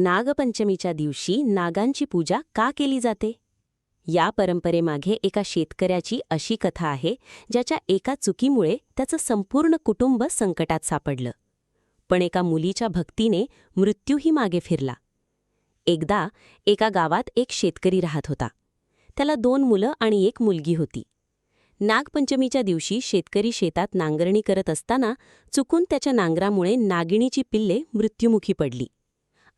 नागपंचमीच्या दिवशी नागांची पूजा का केली जाते? या परंपरेमागे एका शेतकऱ्याची अशी कथा आहे, ज्याच्या एका चुकीमुळे त्याचं संपूर्ण कुटुंब संकटात सापडलं. पण एका मुलीच्या भक्तीने मृत्यूही मागे फिरला. एकदा एका गावात एक शेतकरी राहत होता. त्याला 2 मुलं आणि 1 मुलगी होती. नागपंचमीच्या दिवशी शेतकरी शेतात नांगरणी करत असताना चुकून त्याच्या नांगरामुळे नागिणीची पिल्ले मृत्युमुखी पडली.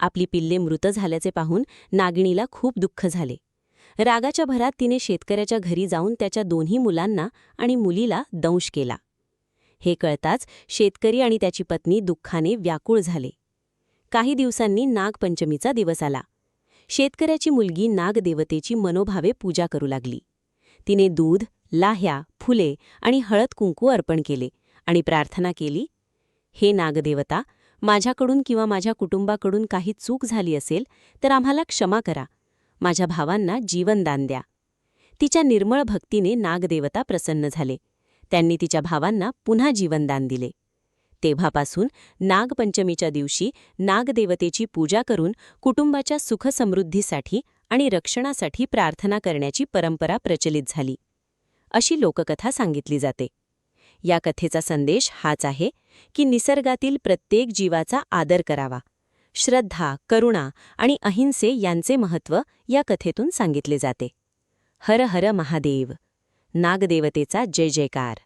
आपली पिल्ले मृत झाल्याचे पाहून नागिणीला खूप दुःख झाले. रागाच्या भरात तिने शेतकऱ्याच्या घरी जाऊन त्याच्या 2ही मुलांना आणि मुलीला दंश केला. हे कळताच शेतकरी आणि त्याची पत्नी दुःखाने व्याकुळ झाले. काही दिवसांनी नागपंचमीचा दिवस आला. शेतकऱ्याची मुलगी नागदेवतेची मनोभावे पूजा करू लागली. तिने दूध, लाह्या, फुले आणि हळद-कुंकू अर्पण केले आणि प्रार्थना केली, हे नागदेवता, माझ्याकडून किंवा माझ्या कुटुंबाकडून काही चूक झाली असेल तर आम्हाला क्षमा करा. माझ्या भावांना जीवनदान द्या. तिच्या निर्मळ भक्तीने नागदेवता प्रसन्न झाले. त्यांनी तिच्या भावांना पुन्हा जीवनदान दिले. तेव्हापासून नागपंचमीच्या दिवशी नागदेवतेची पूजा करून कुटुंबाच्या सुखसमृद्धीसाठी आणि रक्षणासाठी प्रार्थना करण्याची परंपरा प्रचलित झाली. अशी लोककथा सांगितली जाते. या कथेचा संदेश हाच आहे की निसर्गातील प्रत्येक जीवाचा आदर करावा. श्रद्धा, करुणा आणि अहिंसे यांचे महत्त्व या कथेतून सांगितले जाते. हर हर महादेव. नागदेवतेचा जय जयकार.